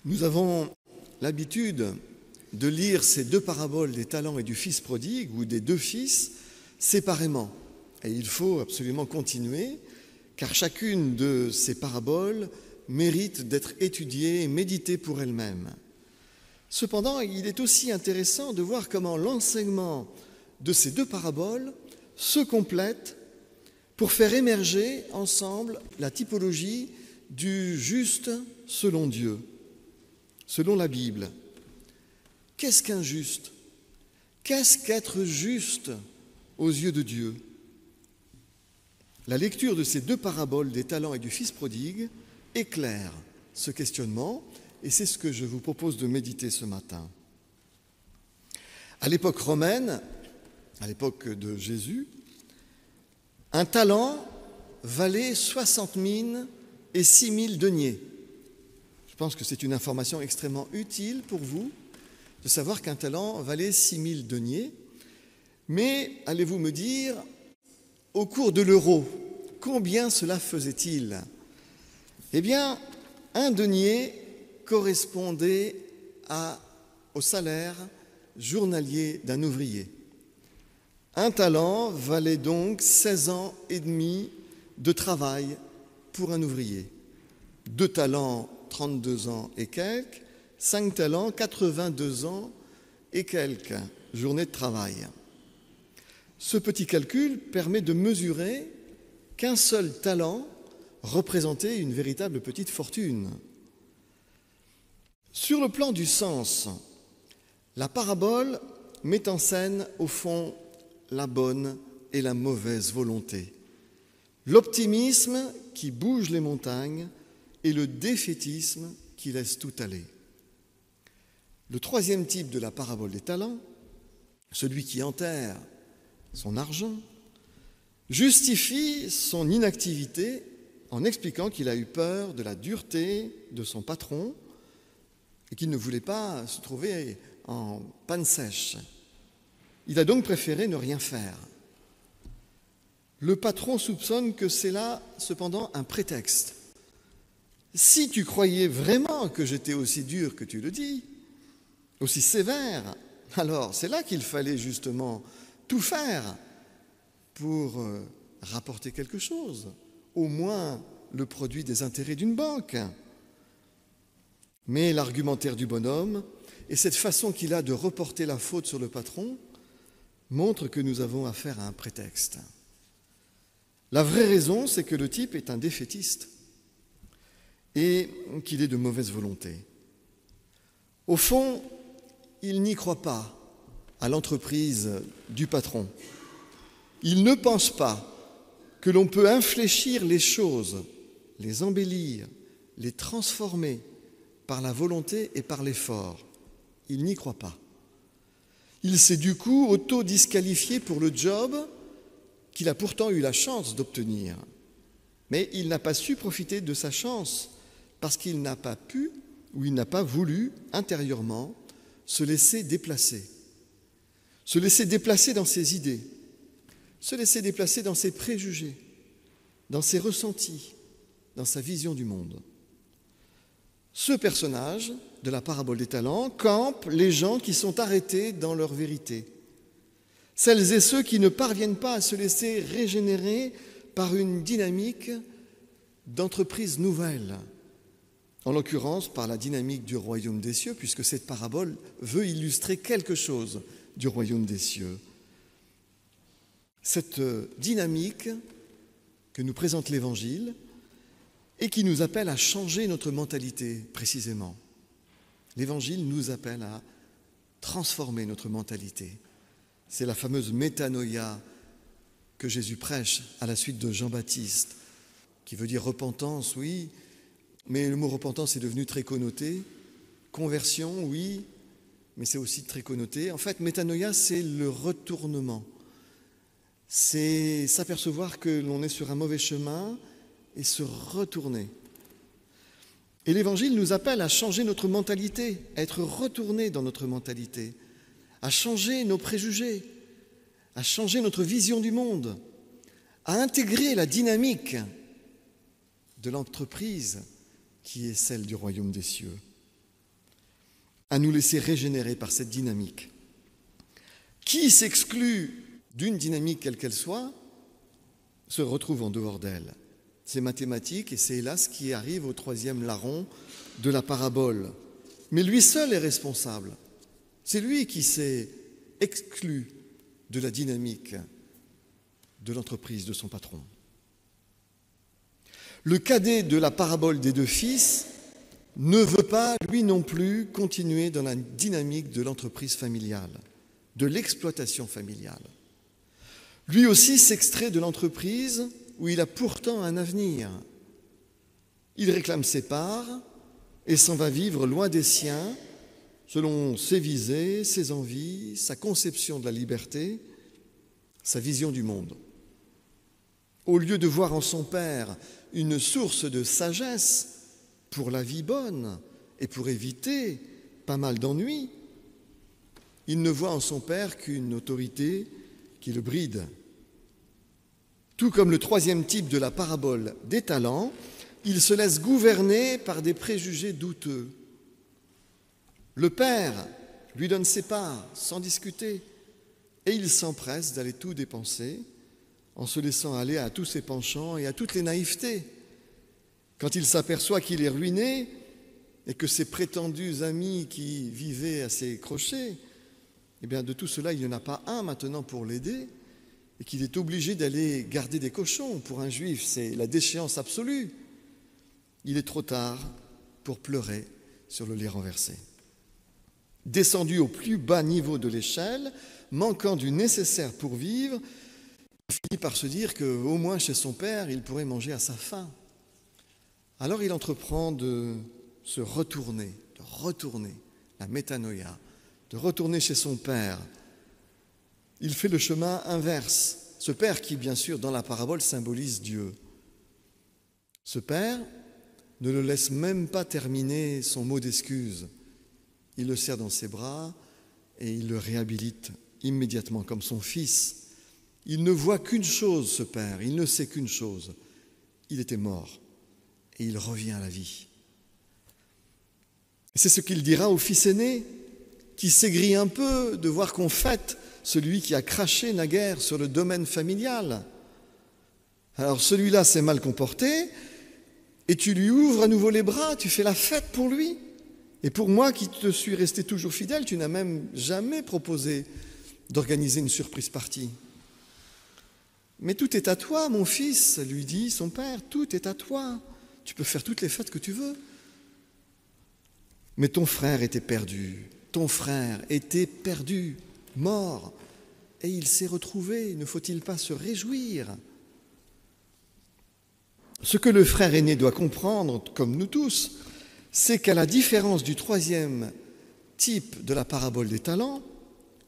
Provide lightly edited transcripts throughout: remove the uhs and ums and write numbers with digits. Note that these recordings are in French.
Nous avons l'habitude de lire ces deux paraboles des talents et du fils prodigue, ou des deux fils, séparément. Et il faut absolument continuer, car chacune de ces paraboles mérite d'être étudiée et méditée pour elle-même. Cependant, il est aussi intéressant de voir comment l'enseignement de ces deux paraboles se complète pour faire émerger ensemble la typologie du juste selon Dieu, selon la Bible. Qu'est-ce qu'un juste ? Qu'est-ce qu'être juste aux yeux de Dieu ? La lecture de ces deux paraboles des talents et du fils prodigue éclaire ce questionnement, et c'est ce que je vous propose de méditer ce matin. À l'époque romaine, à l'époque de Jésus, un talent valait 60 mines et 6 000 deniers. Je pense que c'est une information extrêmement utile pour vous de savoir qu'un talent valait 6 000 deniers. Mais allez-vous me dire, au cours de l'euro, combien cela faisait-il ? Eh bien, un denier correspondait au salaire journalier d'un ouvrier. Un talent valait donc 16 ans et demi de travail pour un ouvrier. 2 talents, 32 ans et quelques, 5 talents, 82 ans et quelques journées de travail. Ce petit calcul permet de mesurer qu'un seul talent représentait une véritable petite fortune. Sur le plan du sens, la parabole met en scène, au fond, la bonne et la mauvaise volonté, l'optimisme qui bouge les montagnes et le défaitisme qui laisse tout aller. Le troisième type de la parabole des talents, celui qui enterre son argent, justifie son inactivité en expliquant qu'il a eu peur de la dureté de son patron et qu'il ne voulait pas se trouver en panne sèche. Il a donc préféré ne rien faire. Le patron soupçonne que c'est là, cependant, un prétexte. Si tu croyais vraiment que j'étais aussi dur que tu le dis, aussi sévère, alors c'est là qu'il fallait justement tout faire pour rapporter quelque chose, au moins le produit des intérêts d'une banque. Mais l'argumentaire du bonhomme et cette façon qu'il a de reporter la faute sur le patron montrent que nous avons affaire à un prétexte. La vraie raison, c'est que le type est un défaitiste et qu'il est de mauvaise volonté. Au fond, il n'y croit pas à l'entreprise du patron. Il ne pense pas que l'on peut infléchir les choses, les embellir, les transformer par la volonté et par l'effort. Il n'y croit pas. Il s'est du coup auto-disqualifié pour le job qu'il a pourtant eu la chance d'obtenir. Mais il n'a pas su profiter de sa chance parce qu'il n'a pas pu ou il n'a pas voulu intérieurement se laisser déplacer. Se laisser déplacer dans ses idées, se laisser déplacer dans ses préjugés, dans ses ressentis, dans sa vision du monde. Ce personnage de la parabole des talents campe les gens qui sont arrêtés dans leur vérité, celles et ceux qui ne parviennent pas à se laisser régénérer par une dynamique d'entreprise nouvelle, en l'occurrence par la dynamique du royaume des cieux, puisque cette parabole veut illustrer quelque chose du royaume des cieux. Cette dynamique que nous présente l'Évangile et qui nous appelle à changer notre mentalité, précisément. L'Évangile nous appelle à transformer notre mentalité. C'est la fameuse métanoïa que Jésus prêche à la suite de Jean-Baptiste, qui veut dire repentance, oui, mais le mot repentance est devenu très connoté. Conversion, oui, mais c'est aussi très connoté. En fait, métanoïa, c'est le retournement. C'est s'apercevoir que l'on est sur un mauvais chemin et se retourner. Et l'Évangile nous appelle à changer notre mentalité, à être retourné dans notre mentalité, à changer nos préjugés, à changer notre vision du monde, à intégrer la dynamique de l'entreprise qui est celle du royaume des cieux. à nous laisser régénérer par cette dynamique. Qui s'exclut d'une dynamique quelle qu'elle soit se retrouve en dehors d'elle. C'est mathématique et c'est hélas ce qui arrive au troisième larron de la parabole. Mais lui seul est responsable. C'est lui qui s'est exclu de la dynamique de l'entreprise de son patron. Le cadet de la parabole des deux fils ne veut pas, lui non plus, continuer dans la dynamique de l'entreprise familiale, de l'exploitation familiale. Lui aussi s'extrait de l'entreprise où il a pourtant un avenir. Il réclame ses parts et s'en va vivre loin des siens, selon ses visées, ses envies, sa conception de la liberté, sa vision du monde. Au lieu de voir en son père une source de sagesse pour la vie bonne et pour éviter pas mal d'ennuis, il ne voit en son père qu'une autorité qui le bride. Tout comme le troisième type de la parabole des talents, il se laisse gouverner par des préjugés douteux. Le père lui donne ses parts sans discuter et il s'empresse d'aller tout dépenser en se laissant aller à tous ses penchants et à toutes les naïvetés. Quand il s'aperçoit qu'il est ruiné et que ses prétendus amis qui vivaient à ses crochets, eh bien de tout cela, il n'y en a pas un maintenant pour l'aider et qu'il est obligé d'aller garder des cochons. Pour un juif, c'est la déchéance absolue. Il est trop tard pour pleurer sur le lit renversé. Descendu au plus bas niveau de l'échelle, manquant du nécessaire pour vivre, il finit par se dire qu'au moins chez son père, il pourrait manger à sa faim. Alors il entreprend de se retourner, la métanoïa, de retourner chez son père. Il fait le chemin inverse. Ce père qui, bien sûr, dans la parabole, symbolise Dieu. Ce père ne le laisse même pas terminer son mot d'excuse. Il le serre dans ses bras et il le réhabilite immédiatement comme son fils. Il ne voit qu'une chose, ce père, il ne sait qu'une chose. Il était mort et il revient à la vie. Et c'est ce qu'il dira au fils aîné, qui s'aigrit un peu de voir qu'on fête celui qui a craché naguère sur le domaine familial. Alors celui-là s'est mal comporté et tu lui ouvres à nouveau les bras, tu fais la fête pour lui. Et pour moi qui te suis resté toujours fidèle, tu n'as même jamais proposé d'organiser une surprise party. Mais tout est à toi, mon fils, lui dit son père, tout est à toi. Tu peux faire toutes les fêtes que tu veux. Mais ton frère était perdu, mort, et il s'est retrouvé. Ne faut-il pas se réjouir? Ce que le frère aîné doit comprendre, comme nous tous, c'est qu'à la différence du troisième type de la parabole des talents,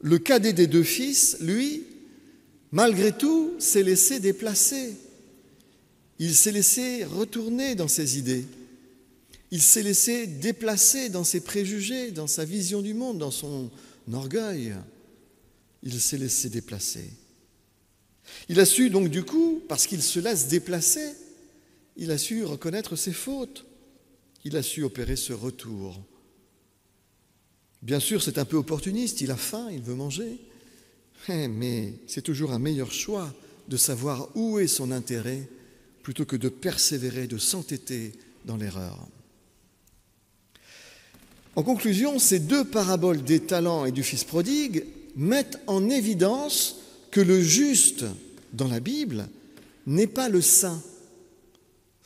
le cadet des deux fils, lui, malgré tout, s'est laissé déplacer. Il s'est laissé retourner dans ses idées. Il s'est laissé déplacer dans ses préjugés, dans sa vision du monde, dans son orgueil. Il s'est laissé déplacer. Il a su donc du coup, parce qu'il se laisse déplacer, il a su reconnaître ses fautes. Il a su opérer ce retour. Bien sûr, c'est un peu opportuniste, il a faim, il veut manger. Mais c'est toujours un meilleur choix de savoir où est son intérêt plutôt que de persévérer, de s'entêter dans l'erreur. En conclusion, ces deux paraboles des talents et du fils prodigue mettent en évidence que le juste dans la Bible n'est pas le saint.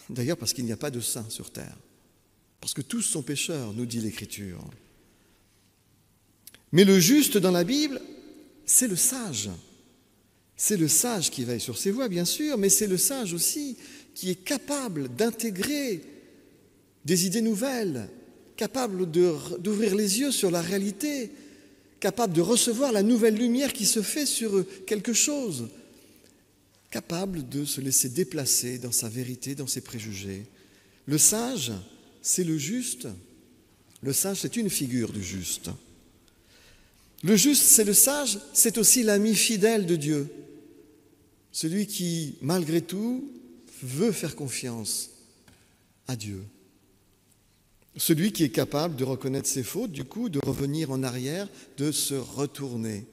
D'ailleurs, parce qu'il n'y a pas de saint sur terre. Parce que tous sont pécheurs, nous dit l'Écriture. Mais le juste dans la Bible, c'est le sage. C'est le sage qui veille sur ses voies, bien sûr, mais c'est le sage aussi qui est capable d'intégrer des idées nouvelles, capable d'ouvrir les yeux sur la réalité, capable de recevoir la nouvelle lumière qui se fait sur quelque chose, capable de se laisser déplacer dans sa vérité, dans ses préjugés. Le sage, c'est le juste. Le sage, c'est une figure du juste. Le juste, c'est le sage, c'est aussi l'ami fidèle de Dieu. Celui qui, malgré tout, veut faire confiance à Dieu. Celui qui est capable de reconnaître ses fautes, du coup, de revenir en arrière, de se retourner,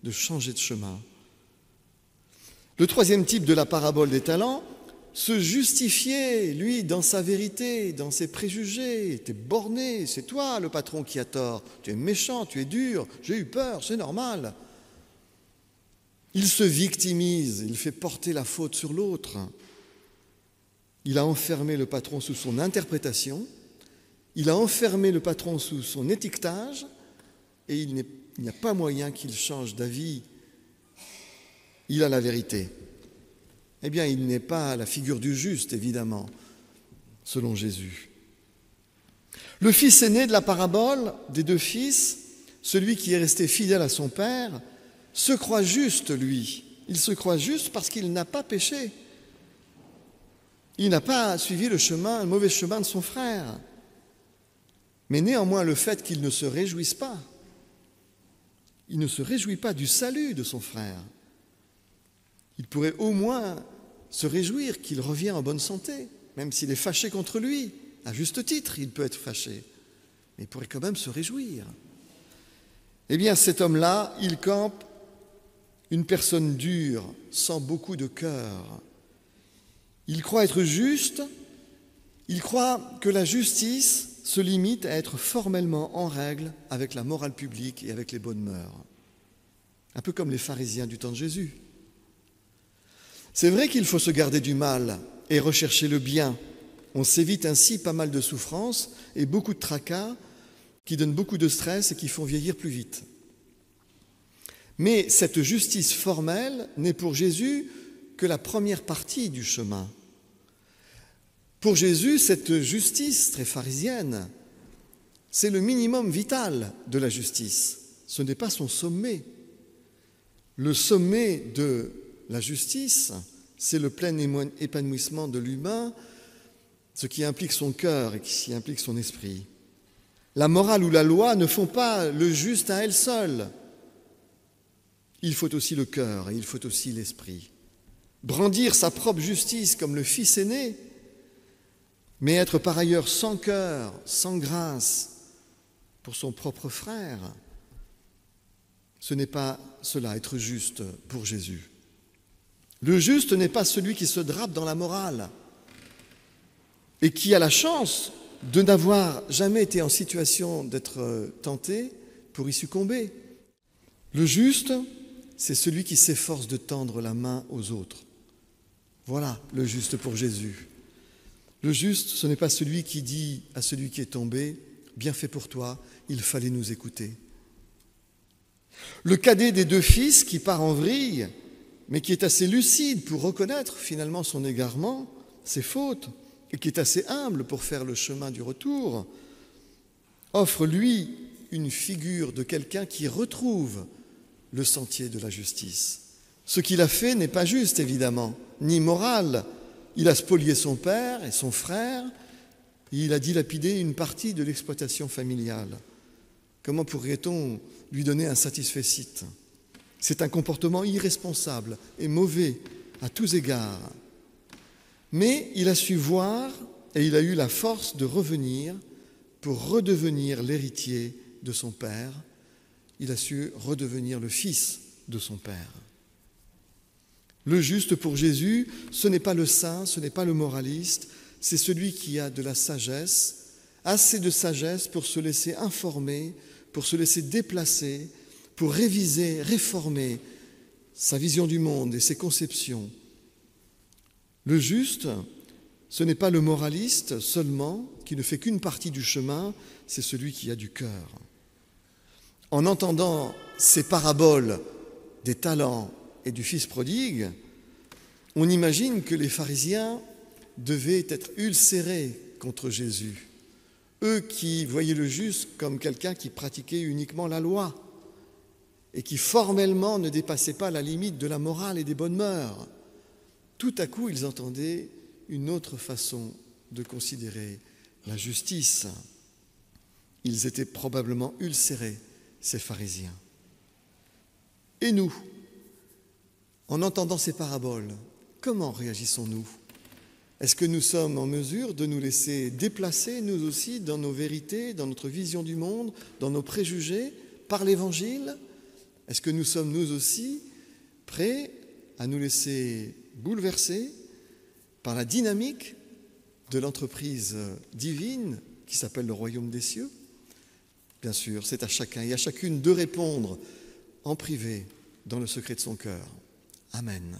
de changer de chemin. Le troisième type de la parabole des talents, se justifier, lui, dans sa vérité, dans ses préjugés. T'es borné, c'est toi le patron qui a tort. Tu es méchant, tu es dur, j'ai eu peur, c'est normal. Il se victimise, il fait porter la faute sur l'autre. Il a enfermé le patron sous son interprétation, il a enfermé le patron sous son étiquetage, et il n'y a pas moyen qu'il change d'avis. Il a la vérité. Eh bien, il n'est pas la figure du juste, évidemment, selon Jésus. Le fils aîné de la parabole des deux fils, celui qui est resté fidèle à son père, se croit juste, lui. Il se croit juste parce qu'il n'a pas péché. Il n'a pas suivi le mauvais chemin de son frère. Mais néanmoins, le fait qu'il ne se réjouisse pas, il ne se réjouit pas du salut de son frère. Il pourrait au moins se réjouir qu'il revient en bonne santé, même s'il est fâché contre lui. À juste titre, il peut être fâché, mais il pourrait quand même se réjouir. Eh bien, cet homme-là, il campe une personne dure, sans beaucoup de cœur. Il croit être juste, il croit que la justice se limite à être formellement en règle avec la morale publique et avec les bonnes mœurs. Un peu comme les pharisiens du temps de Jésus. C'est vrai qu'il faut se garder du mal et rechercher le bien. On s'évite ainsi pas mal de souffrances et beaucoup de tracas qui donnent beaucoup de stress et qui font vieillir plus vite. Mais cette justice formelle n'est pour Jésus que la première partie du chemin. Pour Jésus, cette justice très pharisienne, c'est le minimum vital de la justice. Ce n'est pas son sommet. Le sommet de la justice, c'est le plein épanouissement de l'humain, ce qui implique son cœur et qui implique son esprit. La morale ou la loi ne font pas le juste à elle seule. Il faut aussi le cœur et il faut aussi l'esprit. Brandir sa propre justice comme le fils aîné, mais être par ailleurs sans cœur, sans grâce pour son propre frère, ce n'est pas cela, être juste pour Jésus. Le juste n'est pas celui qui se drape dans la morale et qui a la chance de n'avoir jamais été en situation d'être tenté pour y succomber. Le juste, c'est celui qui s'efforce de tendre la main aux autres. Voilà le juste pour Jésus. Le juste, ce n'est pas celui qui dit à celui qui est tombé « Bien fait pour toi, il fallait nous écouter ». Le cadet des deux fils qui part en vrille, mais qui est assez lucide pour reconnaître finalement son égarement, ses fautes, et qui est assez humble pour faire le chemin du retour, offre lui une figure de quelqu'un qui retrouve le sentier de la justice. Ce qu'il a fait n'est pas juste, évidemment, ni moral. Il a spolié son père et son frère, et il a dilapidé une partie de l'exploitation familiale. Comment pourrait-on lui donner un satisfecit ? C'est un comportement irresponsable et mauvais à tous égards. Mais il a su voir et il a eu la force de revenir pour redevenir l'héritier de son père. Il a su redevenir le fils de son père. Le juste pour Jésus, ce n'est pas le saint, ce n'est pas le moraliste, c'est celui qui a de la sagesse, assez de sagesse pour se laisser informer, pour se laisser déplacer, pour réviser, réformer sa vision du monde et ses conceptions. Le juste, ce n'est pas le moraliste seulement, qui ne fait qu'une partie du chemin, c'est celui qui a du cœur. En entendant ces paraboles des talents et du fils prodigue, on imagine que les pharisiens devaient être ulcérés contre Jésus. Eux qui voyaient le juste comme quelqu'un qui pratiquait uniquement la loi et qui formellement ne dépassait pas la limite de la morale et des bonnes mœurs. Tout à coup, ils entendaient une autre façon de considérer la justice. Ils étaient probablement ulcérés, ces pharisiens. Et nous, en entendant ces paraboles, comment réagissons-nous ? Est-ce que nous sommes en mesure de nous laisser déplacer, nous aussi, dans nos vérités, dans notre vision du monde, dans nos préjugés, par l'Évangile? Est-ce que nous sommes, nous aussi, prêts à nous laisser bouleverser par la dynamique de l'entreprise divine qui s'appelle le royaume des cieux? Bien sûr, c'est à chacun et à chacune de répondre en privé, dans le secret de son cœur. Amen.